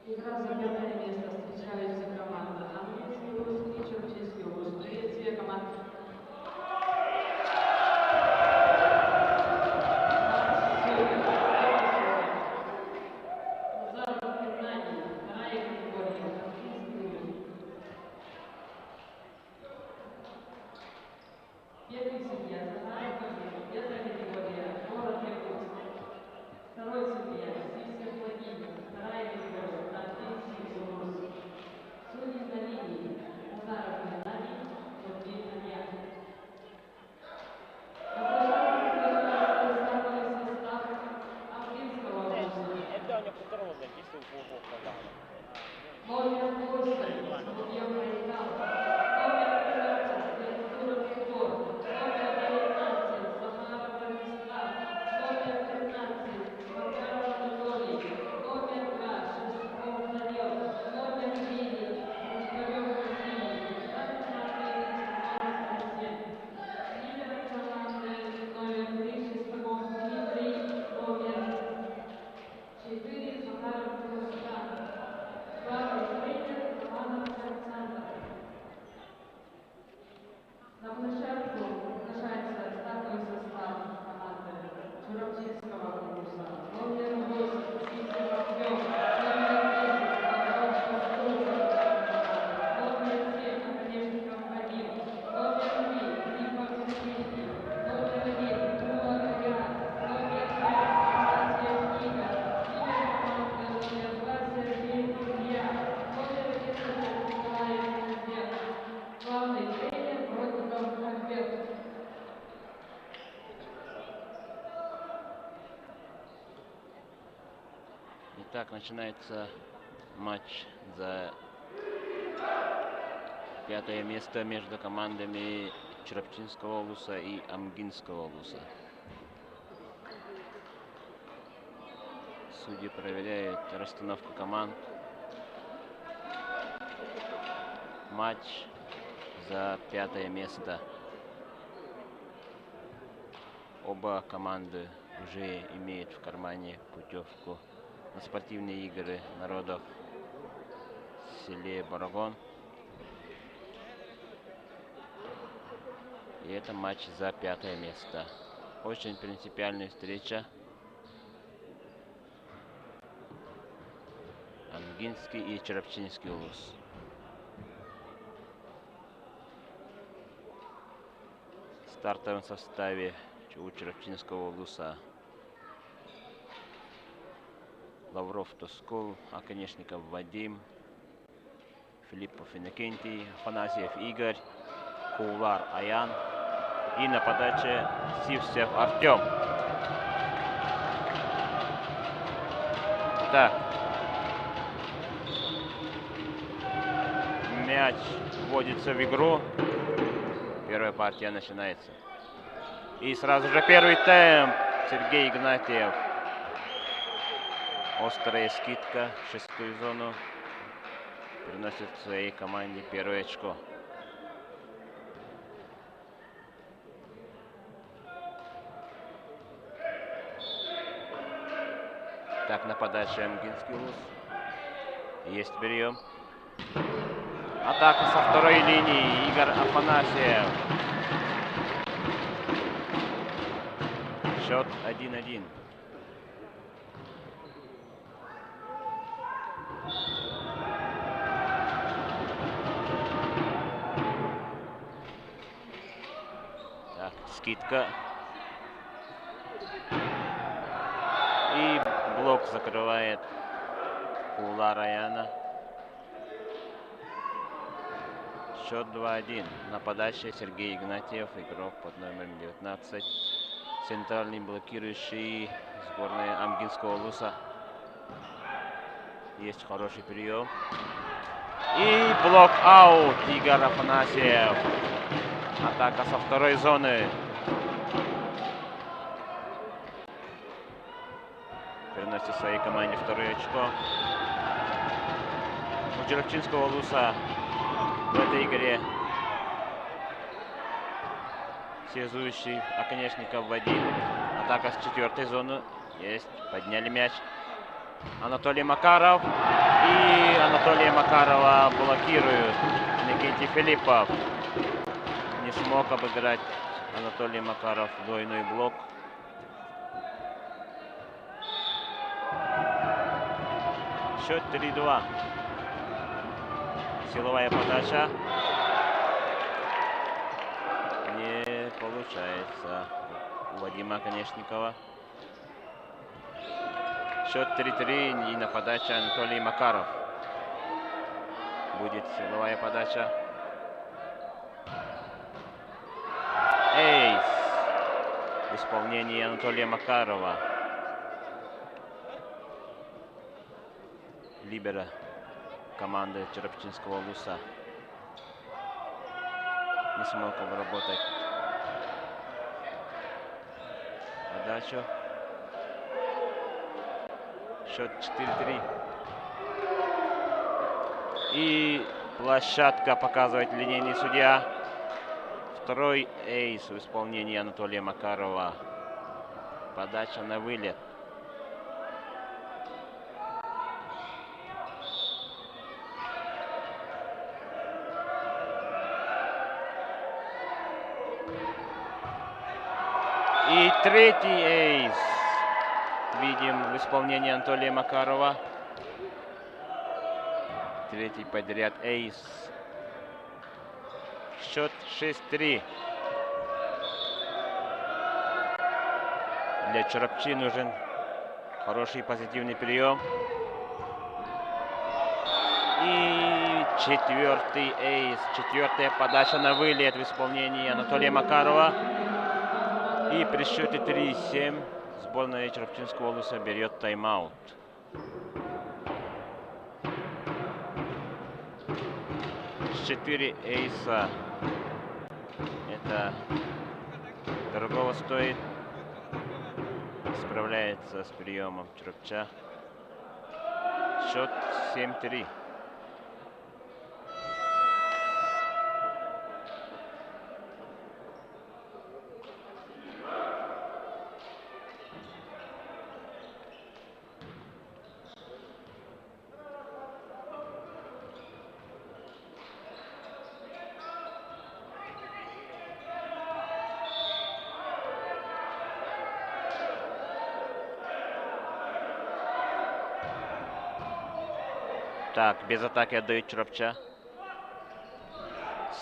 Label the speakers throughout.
Speaker 1: Игра за пятое место. Встречаются команда Английский Улус и Черчинский Улус. Приветствие команд. Первый судья Захаров, пятая категория, город Иркутск. Второй судья Сивсев Владимир, вторая категория, Английский Улус. Судьи на линии Назаров Геннадий, Турдин Илья. На площадке представленный состав Английского Улуса. Номер 8, судья Байкал. Номер 15, Вентура Егор. Номер 19, Захаров Владислав. Номер 15, Макаров Анатолий. Номер 2, Шестаков Данил. Номер 9, Пушкарев Василий. Лидер команды номер 3, Шестаков Дмитрий. Номер 4, Захаров Рустам. Главный тренер Романов Александр. На площадку приглашается стартовый состав команды Черчинского Улуса. Номер 8 Сисев Артем. Номер 10 Павловский Струга. Номер 7 Наконечников Вадим. Номер 3 Липов Евгений. Номер 1 Кула Каган. Номер 5 Афанасьев Игорь. Лидер команды номер 2 Сергей Илья. Номер 11 Николаев Альберт. Главный тренер Протиков Альберт.
Speaker 2: Итак, начинается матч за пятое место между командами Черчинского Улуса и Амгинского Улуса. Судьи проверяют расстановку команд. Матч за пятое место. Оба команды уже имеют в кармане путевку на спортивные игры народов в селе Барагон. И это матч за пятое место. Очень принципиальная встреча. Амгинский и Черчинский Улус. В стартовом составе у Черчинского Улуса Лавров Тоскул, Оконечников Вадим, Филиппов Иннокентий, Афанасьев Игорь, Куулар Аян и на подаче Сивсев Артем. Так. Мяч вводится в игру. Первая партия начинается. И сразу же первый темп. Сергей Игнатьев. Острая скидка в шестую зону. Приносит своей команде первое очко. Так, на подаче Амгинский Улус. Есть прием. Атака со второй линии. Игорь Афанасьев. Счет 1-1. Так, скидка. И блок закрывает Куулар Аяна. Счет 2-1. На подаче Сергей Игнатьев, игрок под номером 19. Центральный блокирующий сборной Амгинского Улуса. Есть хороший прием. И блок-аут Игорь Афанасьев. Атака со второй зоны. Переносит своей команде второе очко. У Черчинского Улуса в этой игре связующий Оконечников Вадим. Атака с 4-й зоны. Есть. Подняли мяч. Анатолий Макаров. И Анатолия Макарова блокируют. Никитий Филиппов. Не смог обыграть Анатолий Макаров двойной блок. Счет 3-2. Силовая подача. Не получается у Вадима Оконечникова. Счет 3-3 и на подаче Анатолий Макаров. Будет силовая подача. Эйс в исполнении Анатолия Макарова. Либера команды Черепчинского Луса. Не смог обработать подачу. Счет 4-3. И площадка показывает линейный судья. Второй эйс в исполнении Анатолия Макарова. Подача на вылет. И третий эйс видим в исполнении Анатолия Макарова. Третий подряд эйс. Счет 6-3. Для Черепчи нужен хороший позитивный прием. И четвертый эйс. Четвертая подача на вылет в исполнении Анатолия Макарова. И при счете 3-7 сборная Черепчинского Луса берет тайм-аут. Четыре эйса. Это дорогого стоит. Справляется с приемом Черепча. Счет 7-3. Так, без атаки отдает Черепча.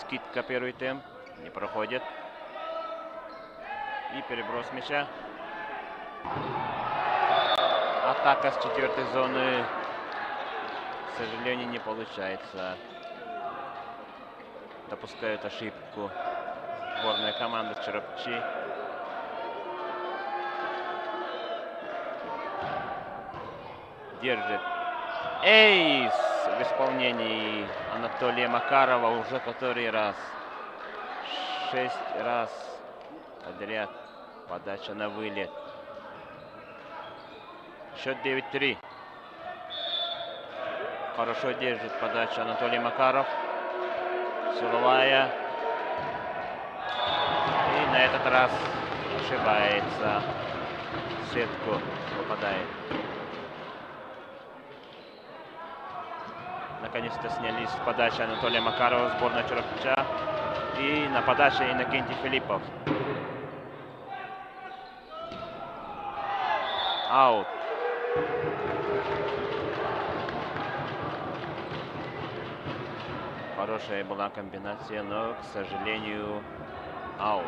Speaker 2: Скидка первый темп. Не проходит. И переброс мяча. Атака с 4-й зоны. К сожалению, не получается. Допускают ошибку сборная команда Черепчи. Держит. Эйс в исполнении Анатолия Макарова уже который раз. 6 раз подряд подача на вылет. Счет 9-3. Хорошо держит подачу Анатолий Макаров. Силовая. И на этот раз ошибается. В сетку попадает. Наконец-то снялись с подачи Анатолия Макарова, сборная Черепча. И на подаче Иннокентий Филиппов. Аут. Хорошая была комбинация, но, к сожалению, аут.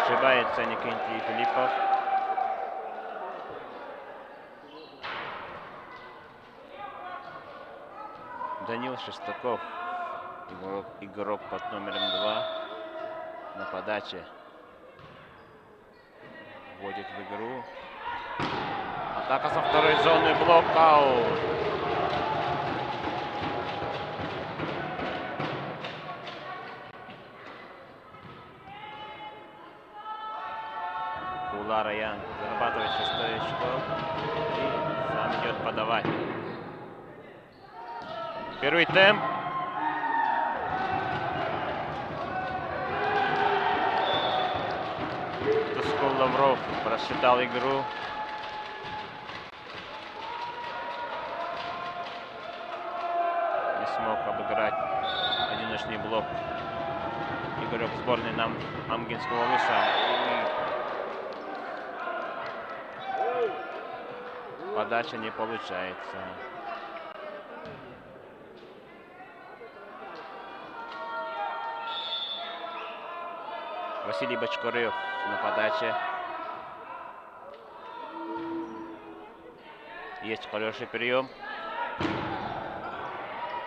Speaker 2: Ошибается Иннокентий Филиппов. Данил Шестаков, игрок под номером 2 на подаче, вводит в игру. Атака со второй зоны, блокаут. Кула Раян зарабатывает 6-е очко и сам идет подавать. Первый темп. Тускул Лавров просчитал игру. Не смог обыграть одиночный блок игрок сборной Амгинского Луса. И подача не получается. Василий Бочкорев на подаче. Есть хороший прием.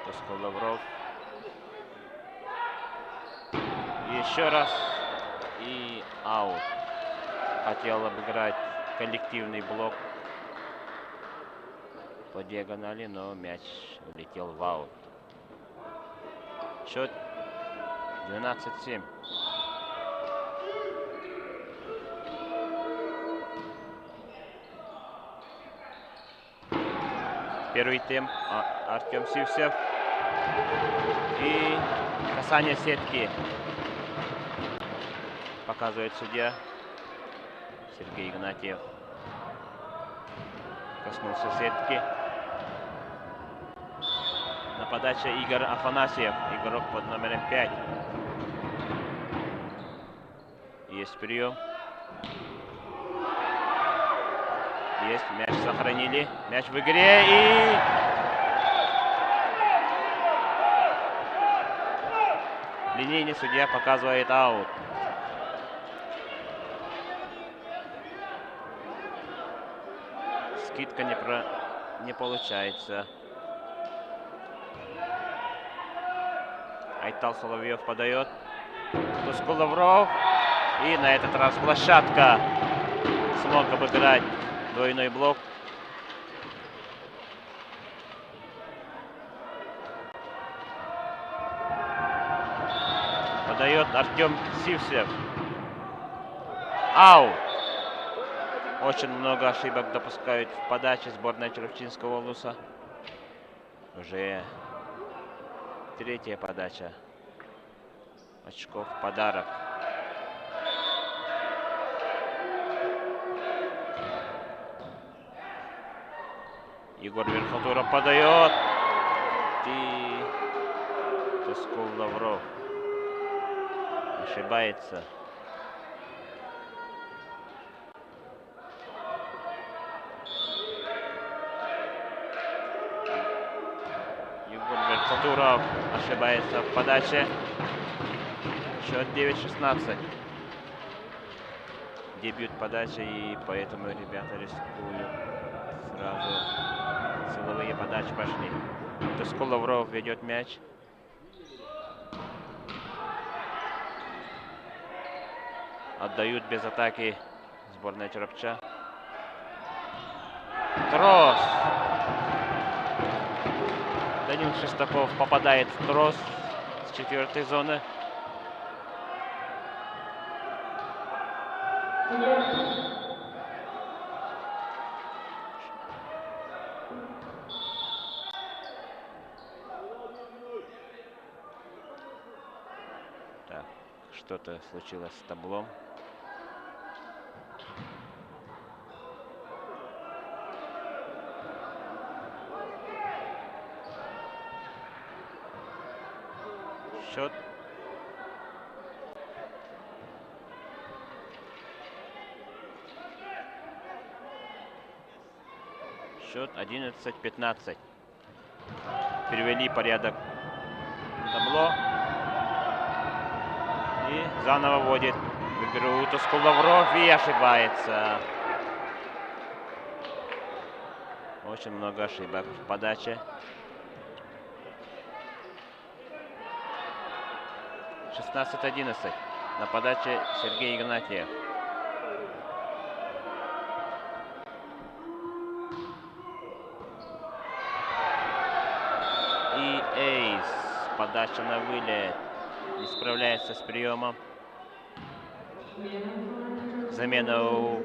Speaker 2: Тускул Лавров. Еще раз. И аут. Хотел обыграть коллективный блок по диагонали, но мяч улетел в аут. Счет 12-7. Первый темп Артем Сивсев. И касание сетки. Показывает судья. Сергей Игнатьев коснулся сетки. На подаче Игорь Афанасьев, игрок под номером 5. Есть прием. Есть, мяч сохранили. Мяч в игре и... Линейный судья показывает аут. Скидка не получается. Айтал Соловьев подает. Тускул Лавров. И на этот раз площадка. Смог обыграть двойной блок. Подает Артем Сивсев. Аут. Очень много ошибок допускают в подаче сборная Червчинского Луса. Уже третья подача. Очков в подарок. Егор Верхотуров подает. И Тускул Лавров ошибается. Егор Верхотуров ошибается в подаче. Счет 9-16. Дебют подачи, и поэтому ребята рискуют. Сразу силовые подачи пошли. Тускул Лавров ведет мяч. Отдают без атаки сборная Черепча. Трос. Данил Шестаков попадает в трос с 4-й зоны. Так, что-то случилось с таблом. Счет. Счет 11-15. Перевели порядок табло. И заново вводит в игру Тускул Лавров и ошибается. Очень много ошибок в подаче. 16-11. На подаче Сергей Игнатьев. И эйс. Подача на вылет. Не справляется с приемом. Замена у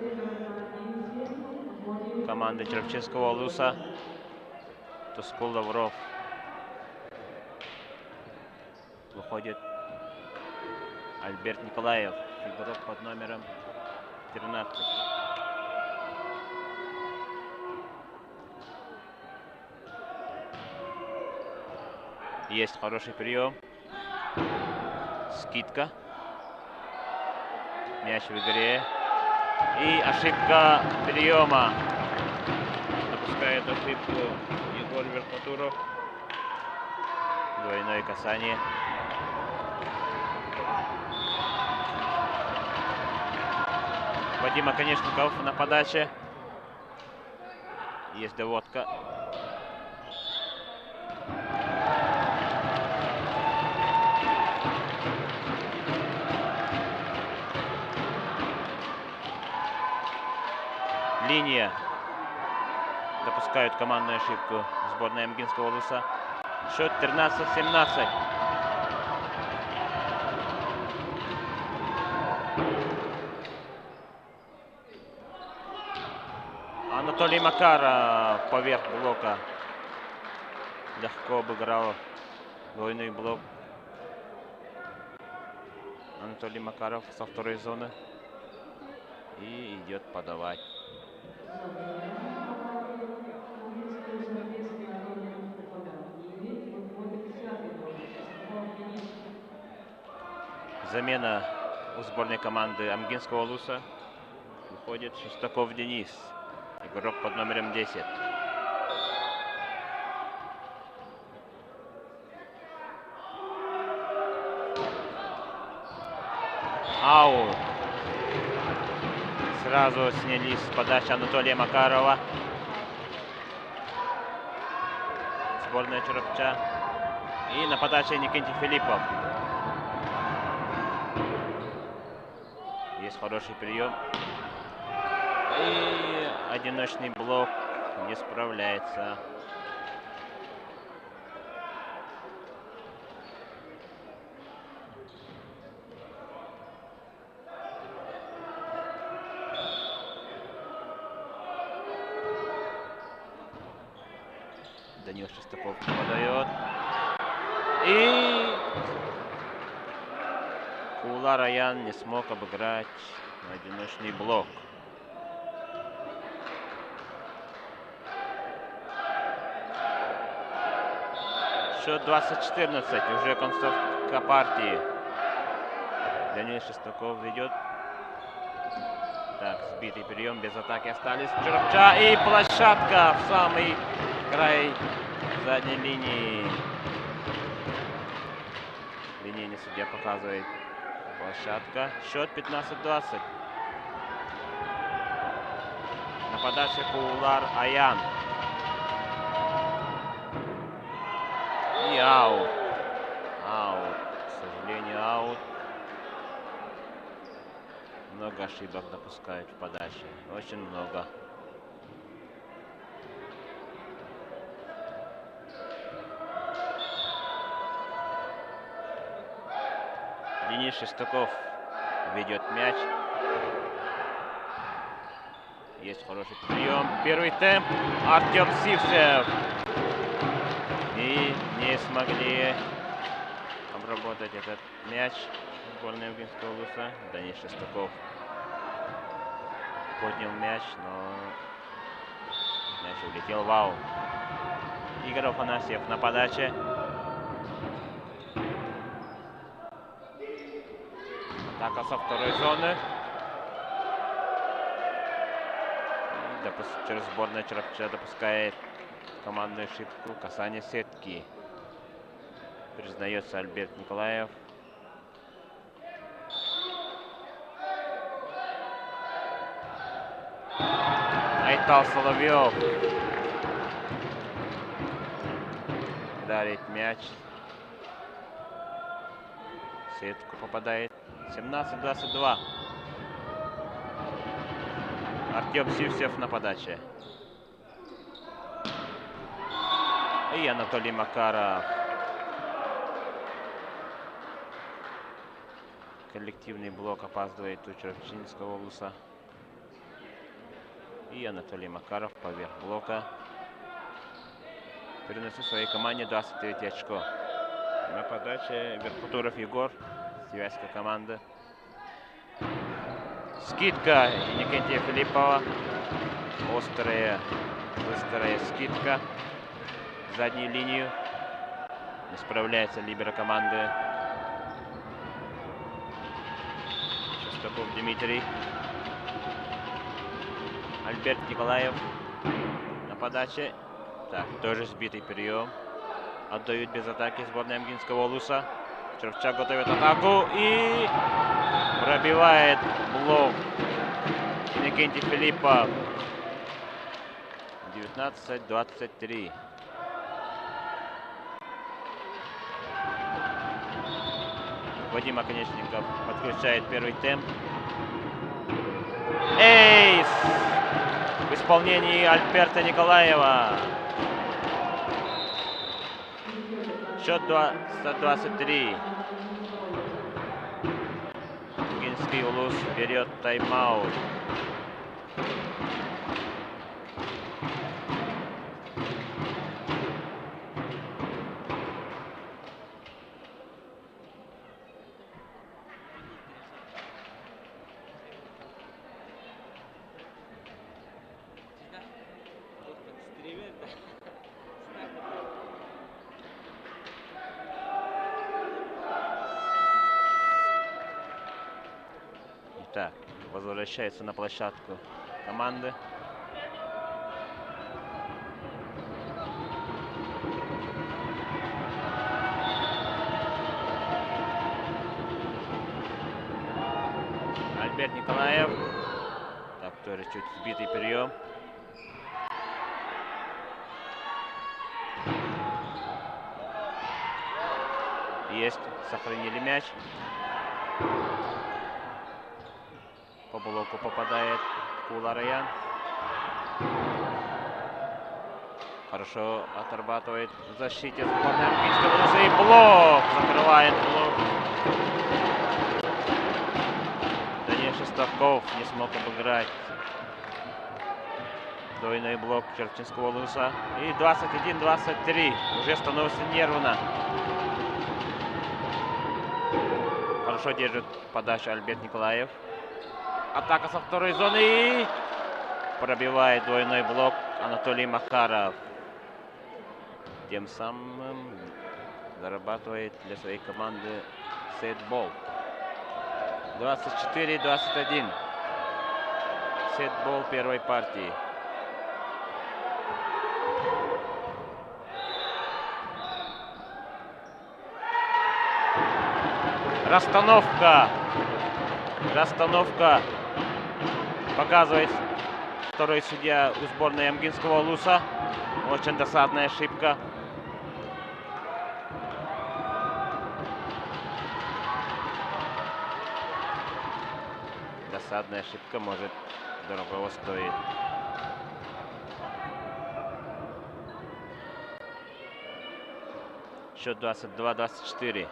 Speaker 2: команды Черепчинского Луса. Тускул Лавров выходит Альберт Николаев, игрок под номером 13. Есть хороший прием. Скидка. Мяч в игре. И ошибка приема. Допускает ошибку Егор Верхотуров. Двойное касание. Вадим Оконечников на подаче. Есть доводка. Линия. Допускают командную ошибку сборная Эмгинской области. Счет 13-17. Анатолий Макаров поверх блока легко обыграл двойной блок. Анатолий Макаров со второй зоны и идет подавать. Замена у сборной команды Амгинского Улуса. Выходит Шестаков Денис, игрок под номером 10. Аут. Сразу снялись с подачи Анатолия Макарова. Сборная Череповца. И на подаче Никентий Филиппов. Есть хороший прием. И одиночный блок не справляется. Данил Шестаков подает. И Куулар Аян не смог обыграть одиночный блок. Счет 20-14. Уже концовка партии. Данил Шестаков ведет. Так, сбитый прием, без атаки остались. Череповца и площадка в самый край задней линии. Линейный судья показывает площадка. Счет 15-20. На подаче Куулар Аян. И аут. Аут. К сожалению, аут. Много ошибок допускают в подаче. Очень много. Денис Шестаков ведет мяч. Есть хороший прием. Первый темп. Артем Сивцев. И не смогли обработать этот мяч сборной Эмгинской области. Денис Шестаков поднял мяч, но мяч улетел в аут. Игорь Афанасьев на подаче. Атака со второй зоны. Через сборная Череповца допускает командную ошибку. Касание сетки. Признается Альберт Николаев. Айтал Соловьев. Дарит мяч. Сетку попадает. 17-22. Артем Сивцев на подаче. И Анатолий Макаров. Коллективный блок опаздывает у Череповецкого Улуса. И Анатолий Макаров поверх блока переносит своей команде 29 очко. На подаче Верхотуров Егор, Связька команда. Скидка Иннокентия Филиппова. Острая, быстрая скидка. Заднюю линию. Не справляется либеро команды. Шестаков Дмитрий. Альберт Николаев на подаче. Так, тоже сбитый прием. Отдают без атаки сборная Амгинского Улуса. Червчак готовит атаку и пробивает блок Иннокентий Филиппов. 19-23. Вадим Оконечников подключает первый темп. Эйс! В исполнении Альберта Николаева. Счет 123. Амгинский Улус берет тайм-аут. Так, возвращается на площадку команды. Альберт Николаев. Так, тоже чуть сбитый прием. Есть, сохранили мяч. По блоку попадает Кулараян. Хорошо отрабатывает в защите сборной Амгинского Улуса. И блок! Закрывает блок. Даниил Шестаков не смог обыграть двойной блок Черчинского Улуса. И 21-23. Уже становится нервно. Хорошо держит подачу Альберт Николаев. Атака со второй зоны и пробивает двойной блок Анатолий Макаров. Тем самым зарабатывает для своей команды сетбол. 24-21. Сетбол первой партии. Расстановка. Расстановка. Показывает второй судья у сборной Амгинского Улуса. Очень досадная ошибка. Досадная ошибка может дорогого стоить. Счет 22-24.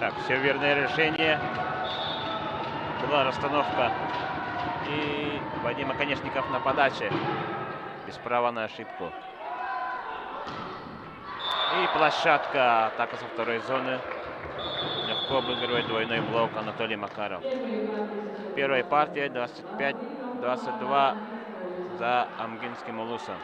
Speaker 2: Так, все верное решение. Была расстановка. И Вадим Оконечников на подаче. Без права на ошибку. И площадка. Атака со второй зоны. Легко обыгрывает двойной блок Анатолий Макаров. Первая партия 25-22 за Амгинским Улусом.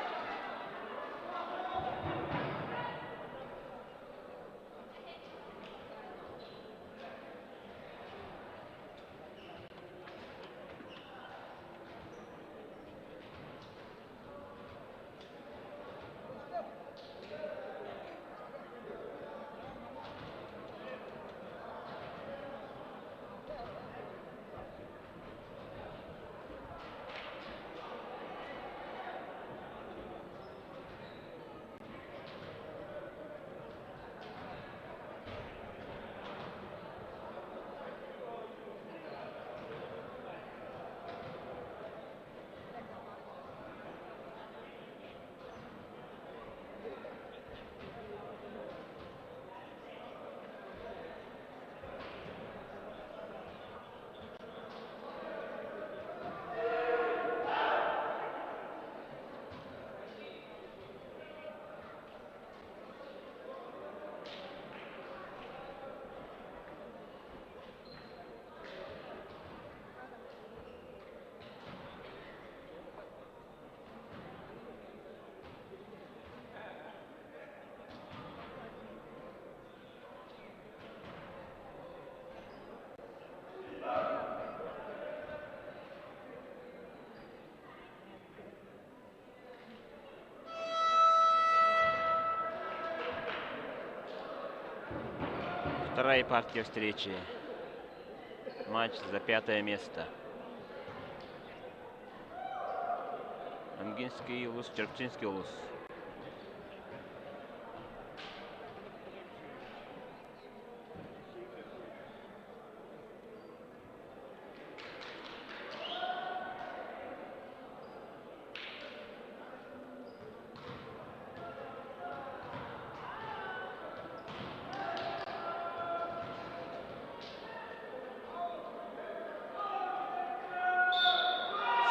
Speaker 2: Вторая партия встречи. Матч за 5-е место. Амгинский улус, Черпчинский улус.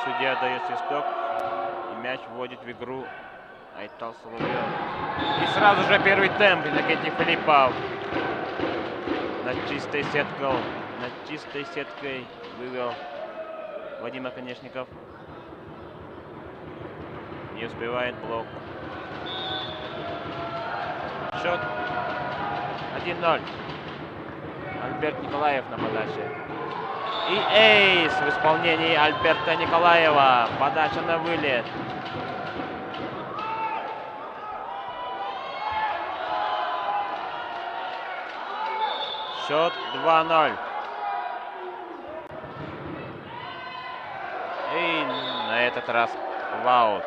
Speaker 2: Судья дает свисток, и мяч вводит в игру Айтал Соловьев. И сразу же первый темп Иннокентий Филиппов над чистой сеткой вывел Вадим Оконечников. Не успевает блок. Счет 1-0. Альберт Николаев на подаче. И эйс в исполнении Альберта Николаева. Подача на вылет. Счет 2-0. И на этот раз в аут.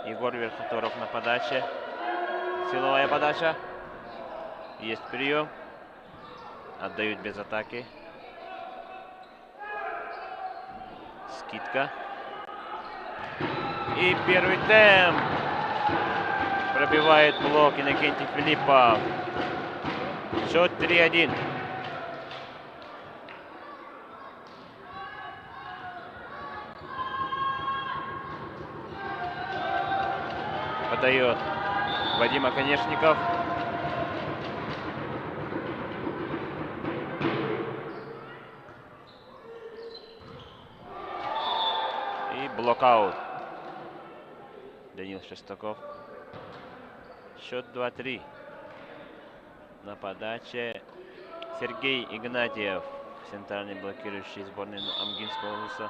Speaker 2: Егор Верхотуров на подаче. Силовая подача. Есть прием. Отдают без атаки. Скидка. И первый темп. Пробивает блок Иннокентий Филиппов. Счет 3-1. Подает Вадим Оконечников. И блокаут. Данил Шестаков. Счет 2-3. На подаче Сергей Игнатьев, центральный блокирующий сборной Амгинского улуса.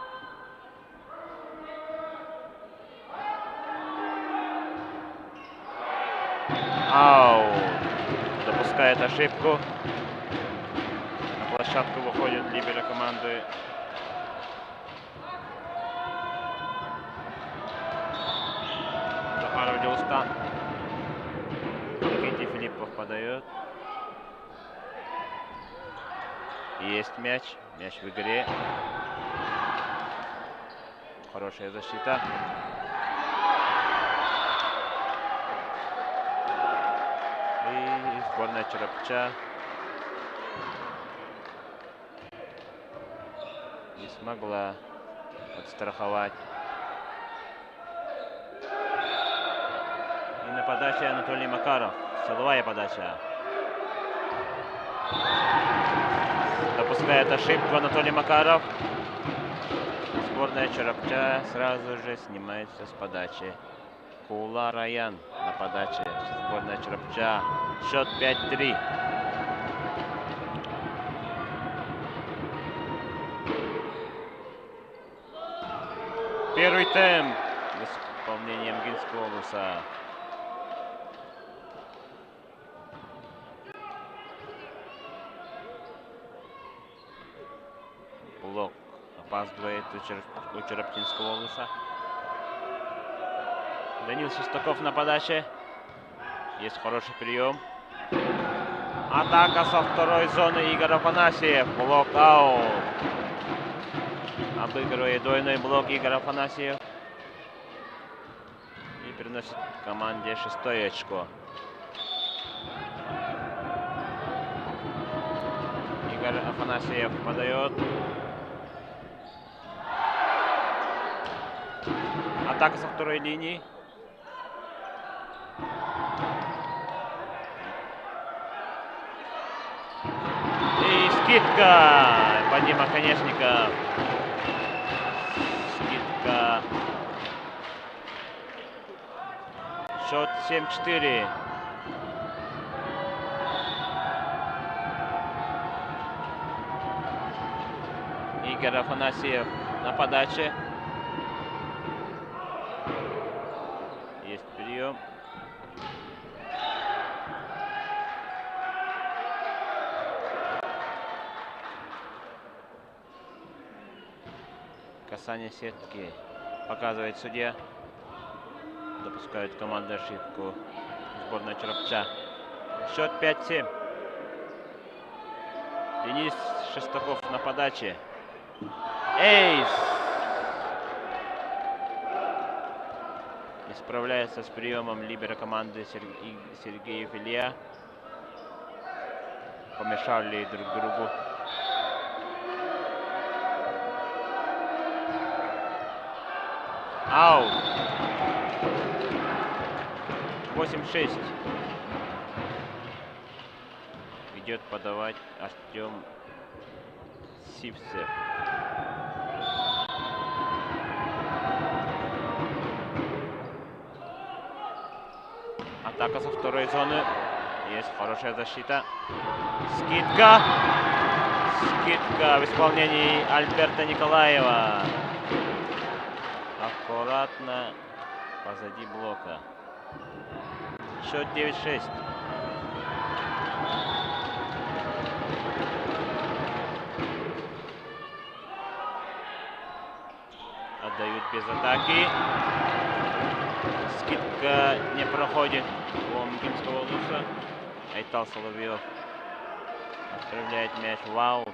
Speaker 2: Аут. Допускает ошибку. На площадку выходит либеро команды. Захаров Делустан. Иннокентий Филиппов подает. Есть мяч. Мяч в игре. Хорошая защита. И сборная Черепча не смогла подстраховать. И на подаче Анатолий Макаров. Силовая подача. Допускает ошибку Анатолий Макаров. Сборная Черепча сразу же снимается с подачи. Кула Раян на подаче. Сборная Черепча. Счет 5-3. Первый темп в исполнении Амгинского улуса. Блок опаздывает у Черептинского улуса. Данил Шестаков на подаче. Есть хороший прием. Атака со второй зоны Игорь Афанасьев. Блок-аут. Обыгрывает двойной блок Игорь Афанасьев. И приносит команде 6-е очко. Игорь Афанасьев подает. Атака со второй линии. И скидка. Вадим Оконечников. Скидка. Счет 7-4. Игорь Афанасьев на подаче. Касание сетки. Показывает судья. Допускает команду ошибку. Сборная Черепча. Счет 5-7. Денис Шестаков на подаче. Эйс! Не справляется с приемом либера команды Сергеев Илья. Помешали друг другу. Аут. 8-6. Идет подавать Артем Сивцев. Атака со второй зоны. Есть хорошая защита. Скидка. Скидка в исполнении Альберта Николаева. Аккуратно позади блока. Счет 9-6. Отдают без атаки. Скидка не проходит у Мкинского Луса. Айтал Соловьев отправляет мяч в аут.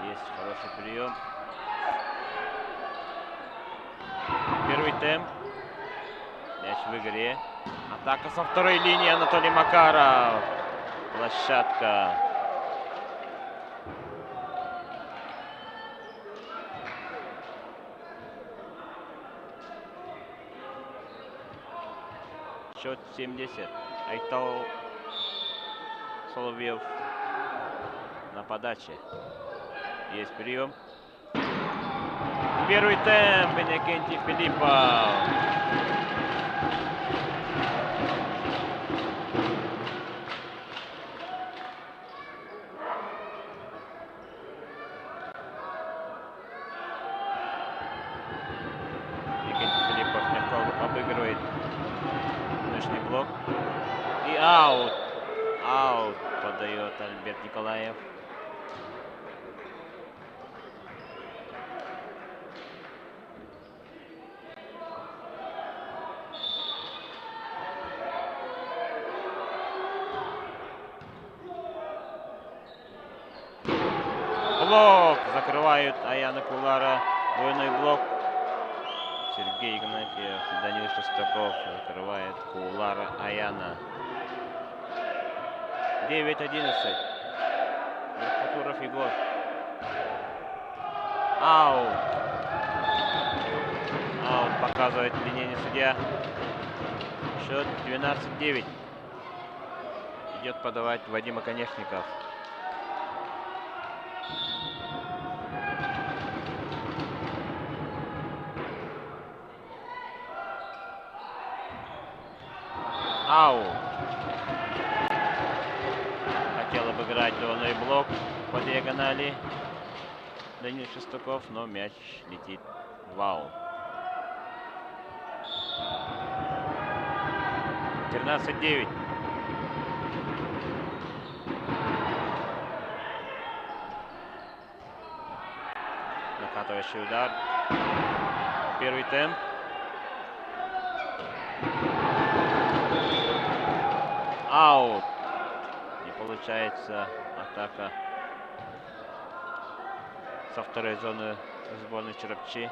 Speaker 2: Есть хороший прием. Первый темп. Мяч в игре. Атака со второй линии. Анатолий Макаров. Площадка. Счет 70. Айтал Соловьев на подаче. Есть прием. Первый темп. Иннокентий Филиппов. Иннокентий Филиппов легко обыгрывает ночный блок. И аут. Аут подает Альберт Николаев. Блок. Закрывают Аяна Кулара. Двойной блок. Сергей Игнатьев, Данил Шестаков закрывает Кулара Аяна. 9-11. Верхотуров Егор. Аут. Аут показывает линейный судья. Счет 12-9. Идет подавать Вадим Оконечников. Аут. Хотел обыграть двойной блок по диагонали Данил Шестаков, но мяч летит в аут. 13-9. Накатывающий удар. Первый темп. Аут. Не получается атака со второй зоны сборной Черепчи.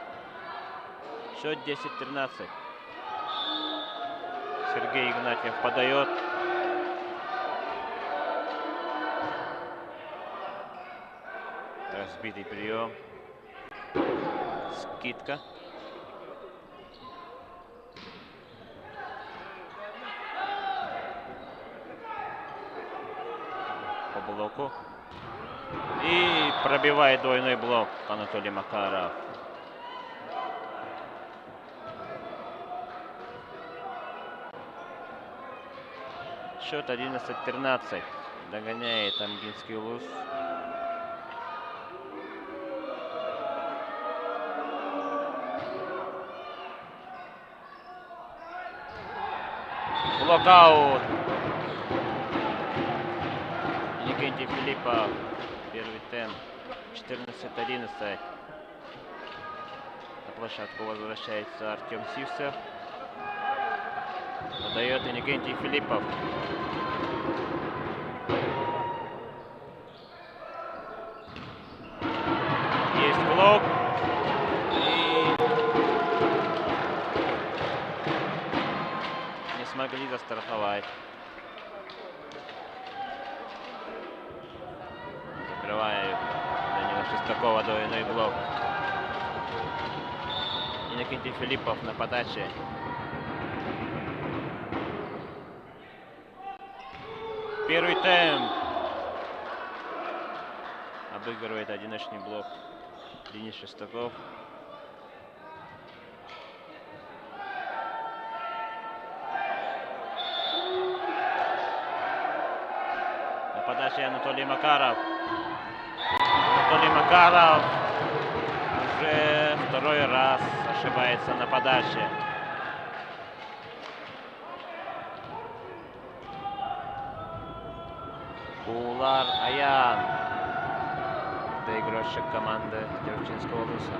Speaker 2: Счет 10-13. Сергей Игнатьев подает. Разбитый прием. Скидка. По блоку. И пробивает двойной блок Анатолий Макаров. Счет 11-13. Догоняет Амгинский Луз. Блокаут. Иннокентий Филиппов. Первый темп. 14-11. На площадку возвращается Артем Сивцев. Подает Иннокентий Филиппов. Есть блок. И не смогли застраховать. Закрывает Данила Шестакова двойной блок. Иннокентий Филиппов на подаче. Первый темп. Обыгрывает одиночный блок Денис Шестаков. На подаче Анатолий Макаров. Анатолий Макаров уже второй раз ошибается на подаче. Улар Аян. Доигрывающий команды Дербчинского Луса.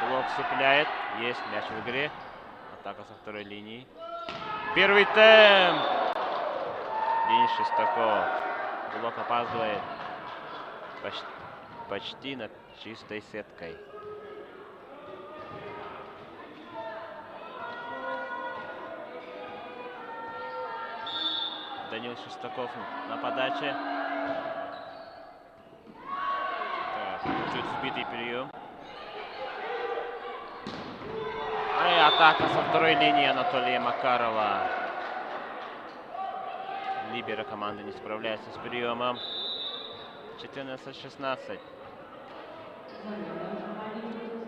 Speaker 2: Блок цепляет. Есть мяч в игре. Атака со второй линии. Первый темп. Денис Шестаков. Блок опаздывает. Почти над чистой сеткой. Данил Шестаков на подаче. Чуть сбитый прием. И атака со второй линии Анатолия Макарова. Либеро команды не справляется с приемом. 14-16.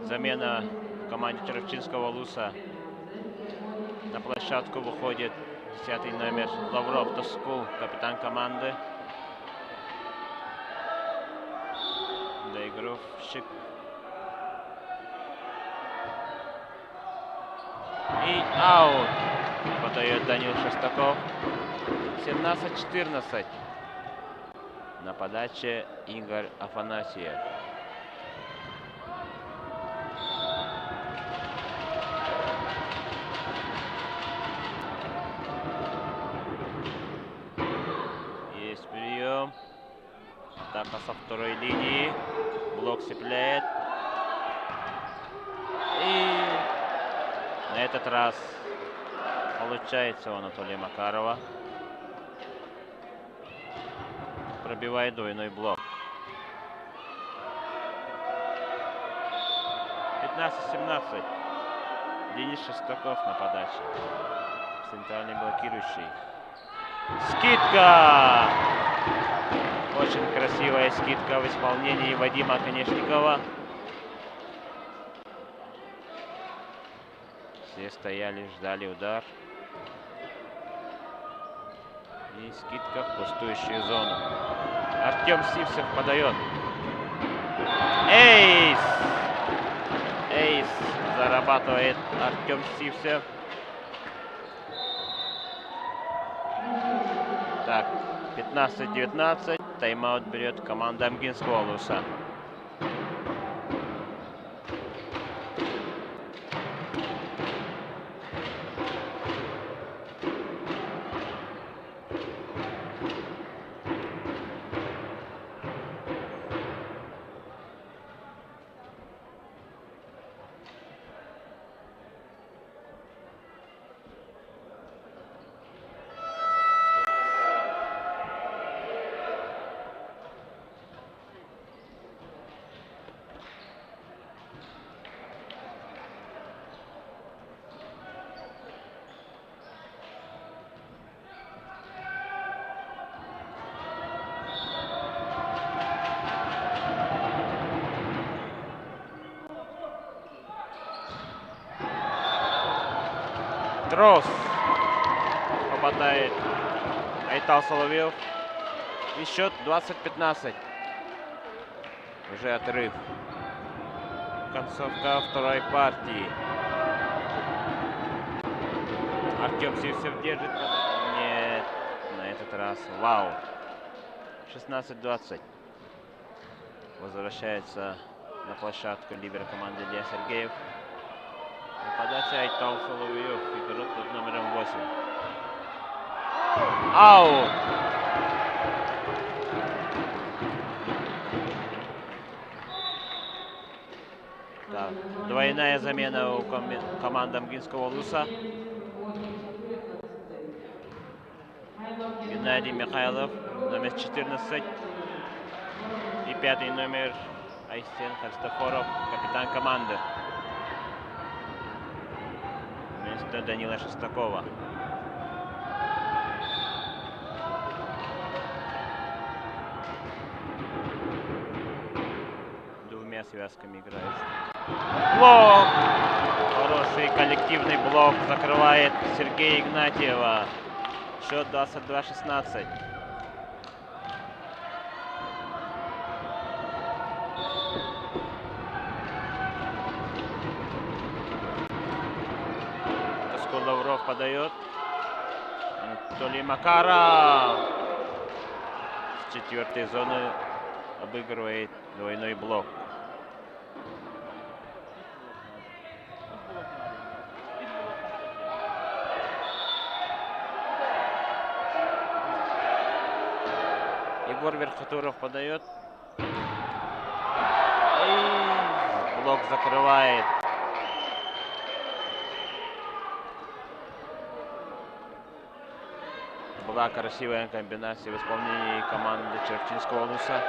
Speaker 2: Замена в команде Червчинского Луса. На площадку выходит 10-й номер Лавров Тоскул, капитан команды. Доигровщик. И аут. Подает Данил Шестаков. 17-14. На подаче Игорь Афанасьев. Есть прием. Атака со второй линии. Блок цепляет. И на этот раз получается у Анатолия Макарова. Пробивает двойной блок. 15-17. Денис Шестаков на подаче. Центральный блокирующий. Скидка! Очень красивая скидка в исполнении Вадима Конешникова. Все стояли, ждали удар. И скидка в пустующую зону. Артем Сивцев подает. Эйс! Эйс зарабатывает Артем Сивцев. Так, 15-19. Тайм-аут берет команда Амгинского Луса. Трос попадает Айтал Соловьев. И счет 20-15. Уже отрыв. Концовка второй партии. Артем Сивцев держит. Нет. этот раз. Вау. 16-20. Возвращается на площадку лидер команды Илья Сергеев. И подача Айтал Соловьев, игрок под номером 8. Аут! Так, двойная замена у команды Амгинского Луса. Геннадий Михайлов, номер 14. И 5-й номер Айсен Христофоров, капитан команды. Вместо Данила Шестакова. Двумя связками играет. Блок! Хороший коллективный блок закрывает Сергея Игнатьева. Счет 22-16. Лавров подает. Анатолий Макаров с 4-й зоны обыгрывает двойной блок. Егор Верхотуров подает. И блок закрывает. Была красивая комбинация в исполнении команды Червчинского Луса.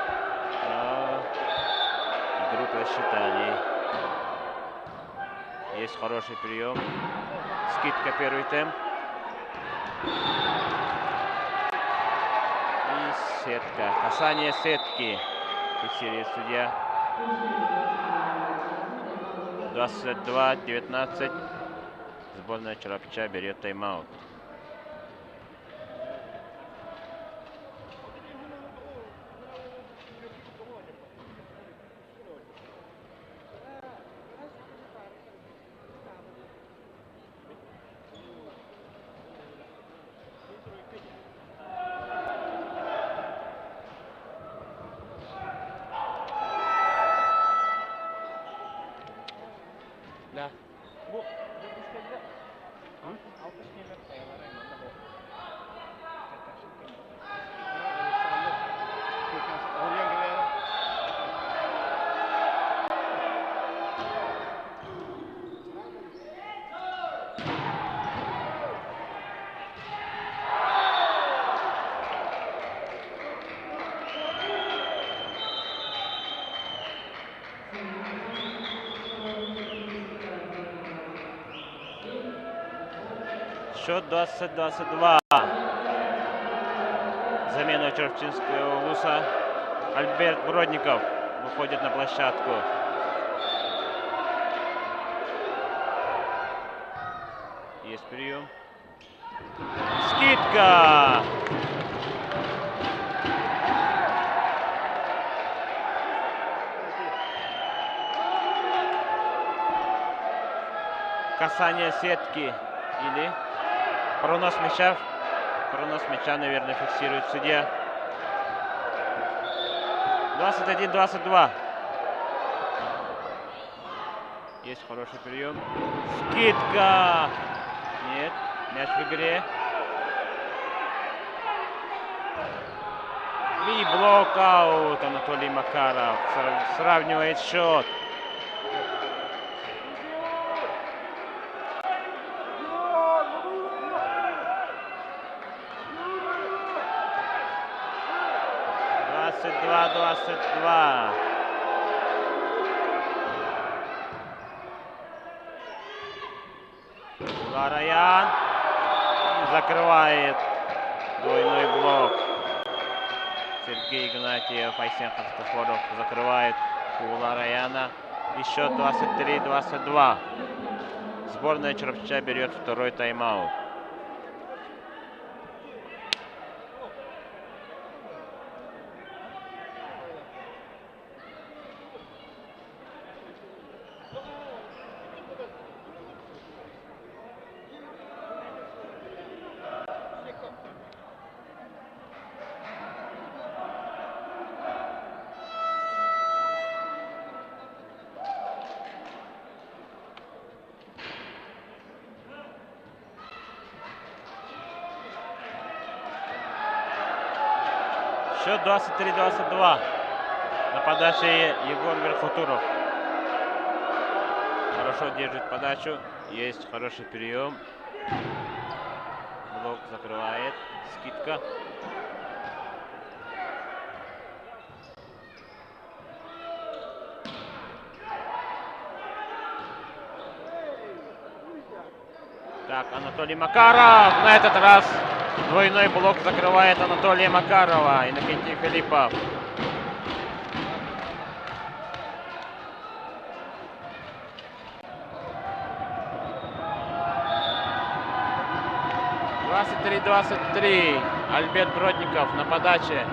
Speaker 2: Но игру просчитали. Есть хороший прием. Скидка первый темп. И сетка. Касание сетки. Фиксирует судья. 22-19. Сборная Чарапича берет тайм-аут. Да. Счет 20-22. Замена Червчинского Луса. Альберт Бродников выходит на площадку. Есть прием. Скидка! Касание сетки или пронос мяча. Пронос мяча, наверное, фиксирует судья. 21-22. Есть хороший прием. Скидка! Нет, мяч в игре. И блокаут. Анатолий Макаров сравнивает счет. Лараян закрывает двойной блок. Сергей Игнатьев, Айсен Христофоров закрывает у Лараяна. И счет 23-22. Сборная Чарапича берет второй тайм-аут. Счет 23-22. На подаче Егор Верхотуров. Хорошо держит подачу. Есть хороший прием. Блок закрывает. Скидка. Так, Анатолий Макаров. На этот раз двойной блок закрывает Анатолия Макарова. Иннокентий Филиппов. — 23-23. Альберт Бродников на подаче.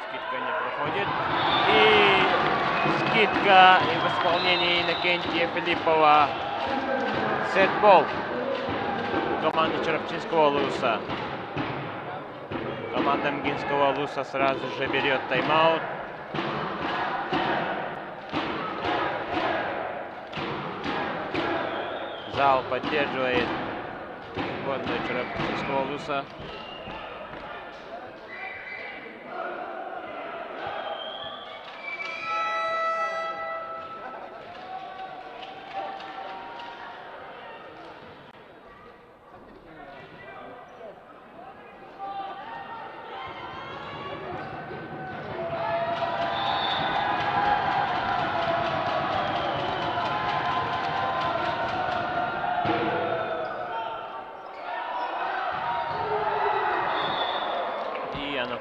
Speaker 2: Скидка не проходит. И скидка и в исполнении Иннокентия Филиппова. Сетбол команды Черепчинского Луса. Команда Мгинского Луса сразу же берет тайм-аут. Зал поддерживает сборную Черепчинского Луса.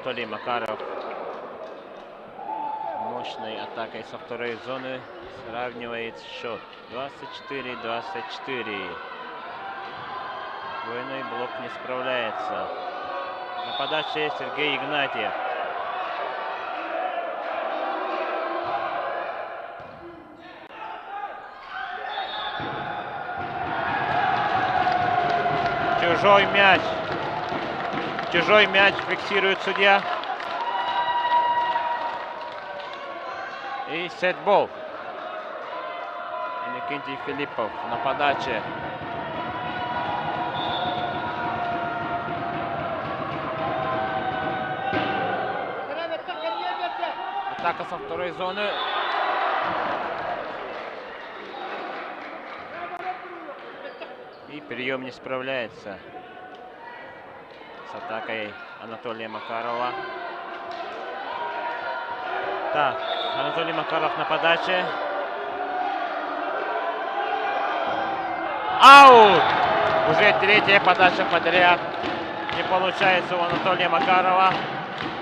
Speaker 2: Анатолий Макаров мощной атакой со второй зоны сравнивает счет 24-24. Двойной блок не справляется. На подаче Сергей Игнатьев. Чужой мяч. Чужой мяч фиксирует судья. И сетбол. Иннокентий Филиппов на подаче. Атака со второй зоны. И прием не справляется с атакой Анатолия Макарова. Так, Анатолий Макаров на подаче. Аут! Уже третья подача подряд. Не получается у Анатолия Макарова.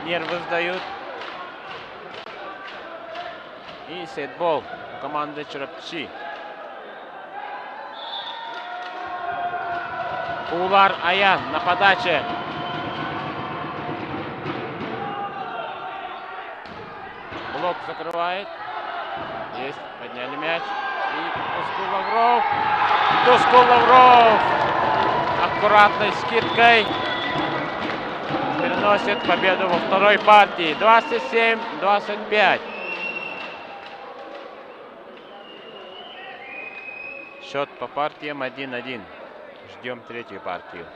Speaker 2: Нервы сдают. И сетбол у команды Черепчи. Улар Аян на подаче. Блок закрывает. Есть, подняли мяч. И Тускул Лавров. Тускул Лавров аккуратной скидкой переносит победу во второй партии. 27-25. Счет по партиям 1-1. Ждем третью партию.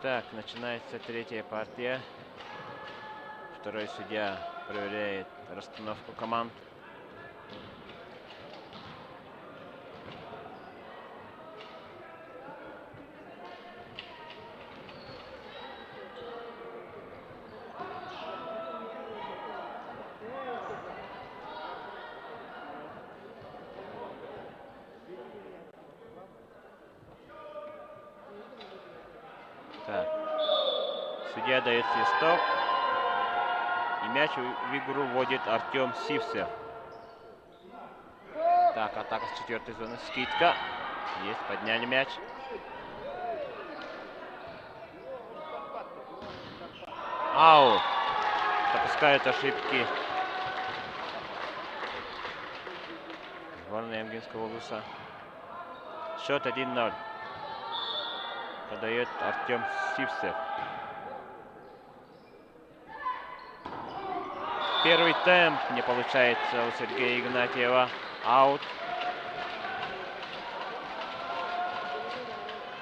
Speaker 2: Так, начинается третья партия. Второй судья проверяет расстановку команд. Так. Судья дает свисток. И мяч в игру вводит Артем Сивцев. Так, атака с 4-й зоны. Скидка. Есть, подняли мяч. Аут. Допускают ошибки сборная Эмгинского улуса. Счет 1-0. Подает Артем Сивцев. Первый темп не получается у Сергея Игнатьева. Аут.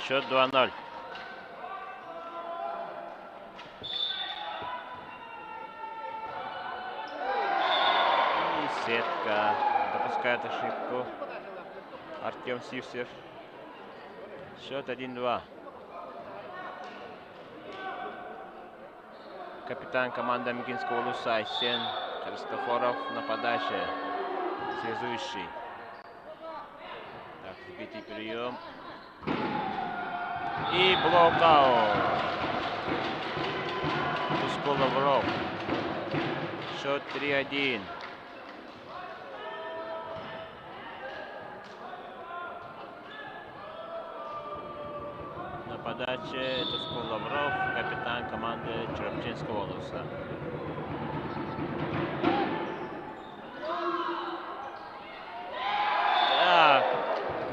Speaker 2: Счет 2-0. И сетка. Допускает ошибку Артем Сивцев. Счет 1-2. Капитан команды Эмгинского улуса Айсен Христофоров на подаче. Связующий. Так, сбитый прием. И блокаут. Туско Лавров. Счет 3-1. На подаче Туско Лавров, капитан команды Череповецкого улуса. Так,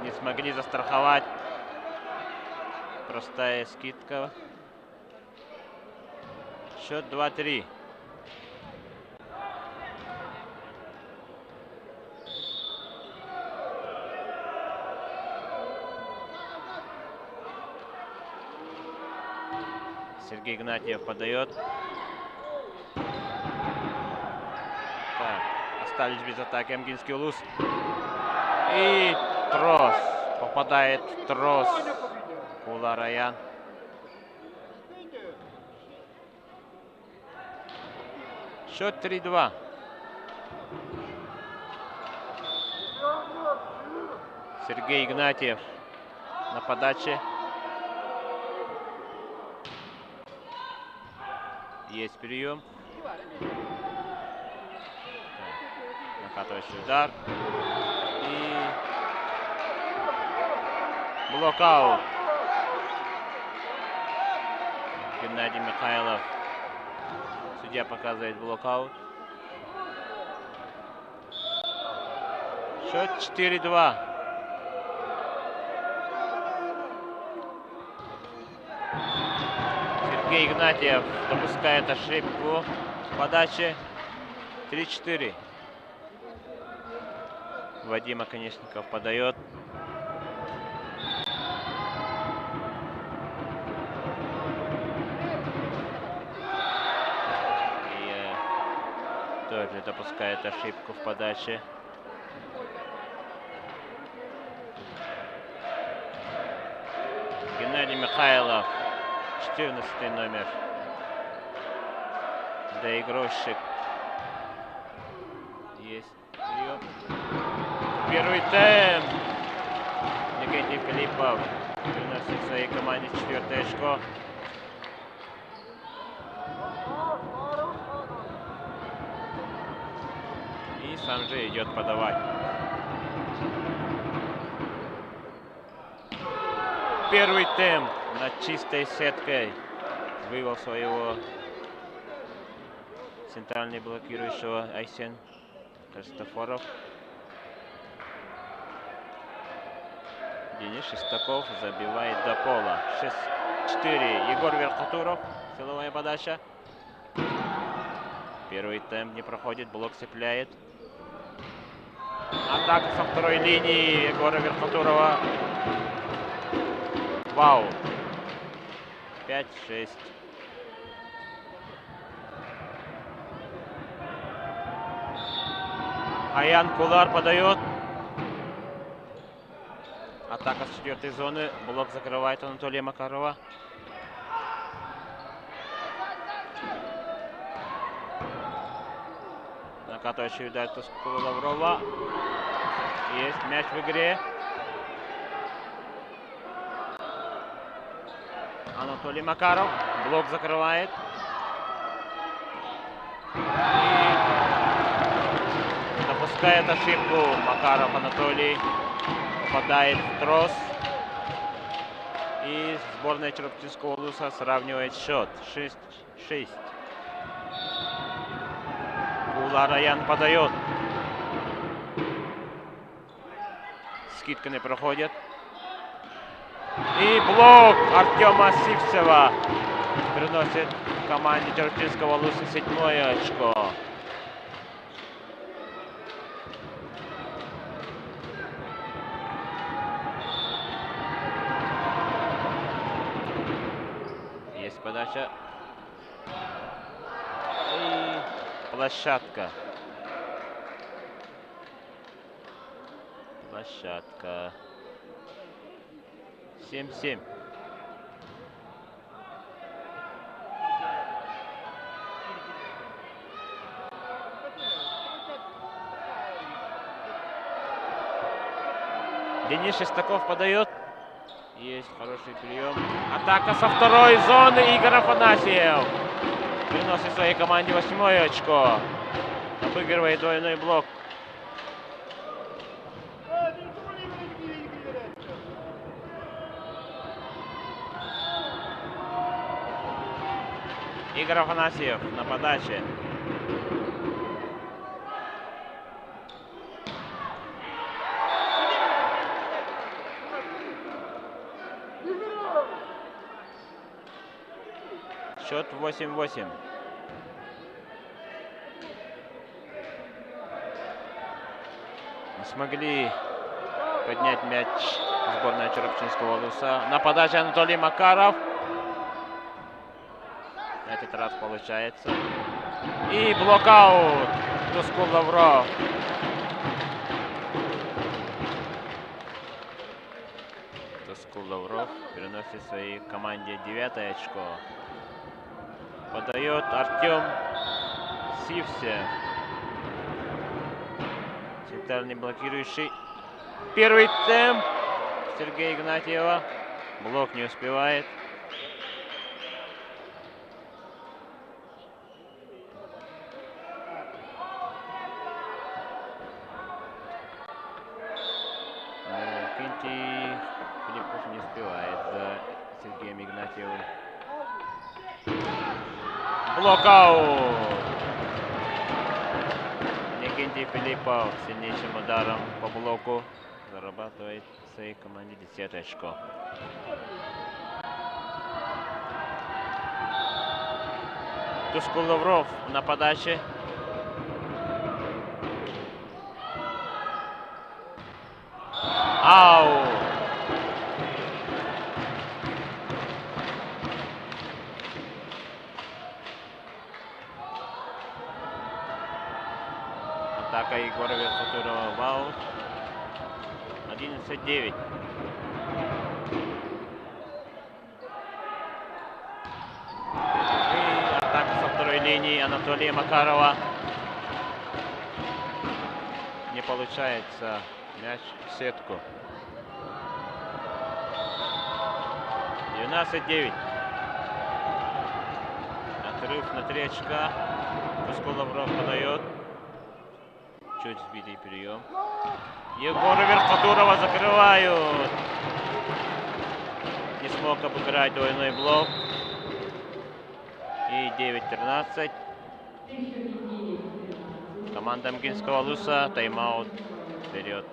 Speaker 2: не смогли застраховать. Простая скидка. Счет 2-3. Сергей Игнатьев подает. Так, остались без атаки Эмгинский улус. И трос. Попадает в трос. Кула Раян. Счет 3-2. Сергей Игнатьев на подаче. Есть прием. Накатывающий удар. И блокаут. Геннадий Михайлов. Судья показывает блокаут. Счет 4-2. Сергей Игнатьев допускает ошибку в подаче. 3-4. Вадим Оконечников подает. И тоже допускает ошибку в подаче. Геннадий Михайлов. 14 номер. Доигрушек. Есть прием. Первый темп. Никита Филиппов приносит своей команде 4-е очко. И сам же идет подавать. Первый темп над чистой сеткой вывел своего центральный блокирующего Айсен Христофоров. Денис Шестаков забивает до пола. 6-4. Егор Верхотуров. Силовая подача. Первый темп не проходит. Блок цепляет. Атака со второй линии Егора Верхотурова. Вау. 5-6. Аян Кулар подает. Атака с 4-й зоны. Блок закрывает Анатолия Макарова. Накатывающий удар Тускула Лаврова. Есть мяч в игре. Анатолий Макаров. Блок закрывает. И допускает ошибку. Макаров Анатолий попадает в трос. И сборная Череповецкого Луса сравнивает счет. 6-6. Кулар Аян подает. Скидка не проходит. И блок Артема Сивцева приносит команде Череповецкого Луса 7-е очко. Есть подача. И площадка. Площадка. 7-7. Денис Шестаков подает. Есть хороший прием. Атака со второй зоны. Игорь Афанасьев приносит своей команде 8-е очко. Обыгрывает двойной блок. Игорь Афанасьев на подаче. Счет 8-8. Не смогли поднять мяч сборная Череповецкого Луса. На подаче Анатолий Макаров. На этот раз получается. И блокаут. Тускул Лавров. Тускул Лавров переносит своей команде 9-е очко. Подает Артем Сивцев. Центральный блокирующий. Первый темп Сергея Игнатьева. Блок не успевает. Иннокентий Филиппов не успевает за Сергеем Игнатьевым. Блокаут! Иннокентий Филиппов сильнейшим ударом по блоку зарабатывает своей команде 10-е очко. Тускул Лавров на подаче. Ау! Атака Егора Верхотурова в аут. 11-9. И атака со второй линии Анатолия Макарова. Не получается мяч в сетку. 12-9. Отрыв на 3 очка. Тускул Лавров подает. Чуть сбитый прием. Егора Верхотурова закрывают. Не смог обыграть двойной блок. И 9-13. Команда Мгинского Луса тайм-аут вперед.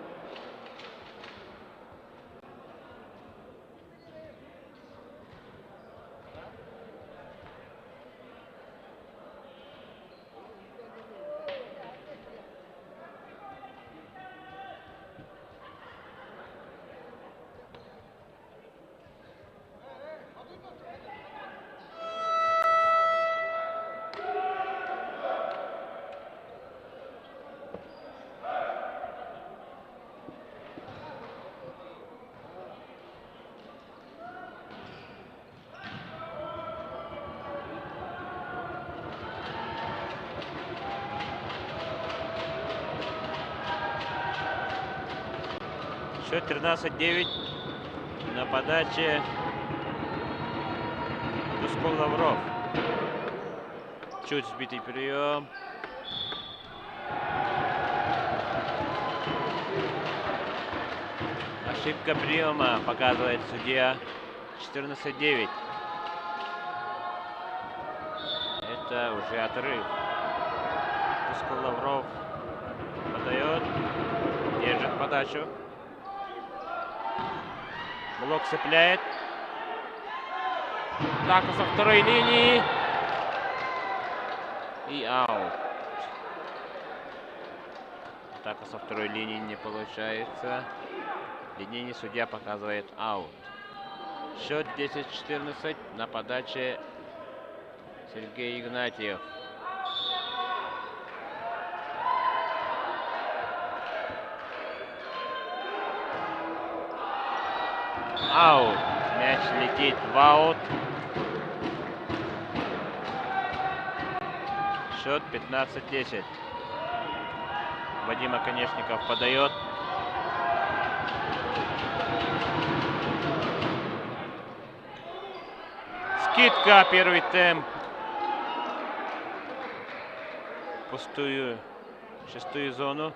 Speaker 2: Счет 13-9. На подаче Тускул Лавров. Чуть сбитый прием. Ошибка приема, показывает судья. 14-9. Это уже отрыв. Тускул Лавров подает. Держит подачу. Блок цепляет. Атака со второй линии. И аут. Атака со второй линии не получается. Линейный судья показывает аут. Счет 10-14 на подаче Сергей Игнатьев. Аут. Мяч летит в аут. Счет 15-10. Вадим Оконечников подает. Скидка, первый темп. Пустую шестую зону.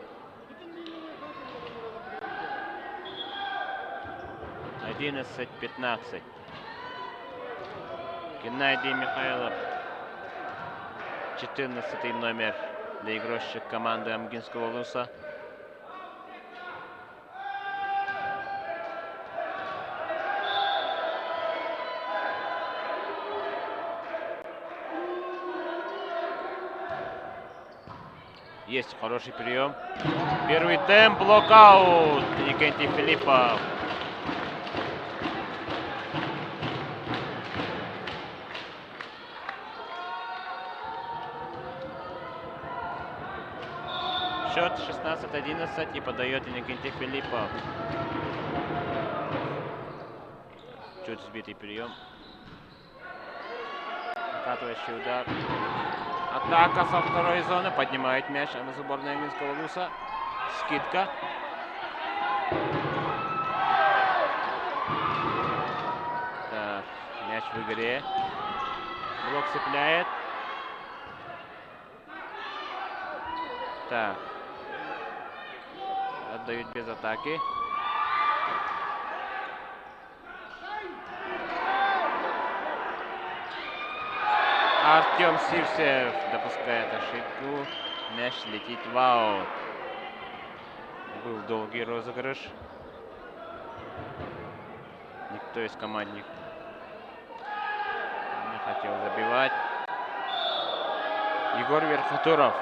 Speaker 2: 11-15. Геннадий Михайлов, 14 номер для игроков команды Амгинского Луса. Есть хороший прием. Первый темп, блокаут. Никентий Филиппов. Счет 16-11 и подает Иннокентий Филиппов. Чуть сбитый прием. Накатывающий удар. Атака со второй зоны. Поднимает мяч на сборной Амгинского Луса. Скидка. Так, мяч в игре. Блок цепляет. Так. Отдают без атаки. Артем Сивсев допускает ошибку. Мяч летит в аут. Был долгий розыгрыш. Никто из командников не хотел забивать. Егор Верхотуров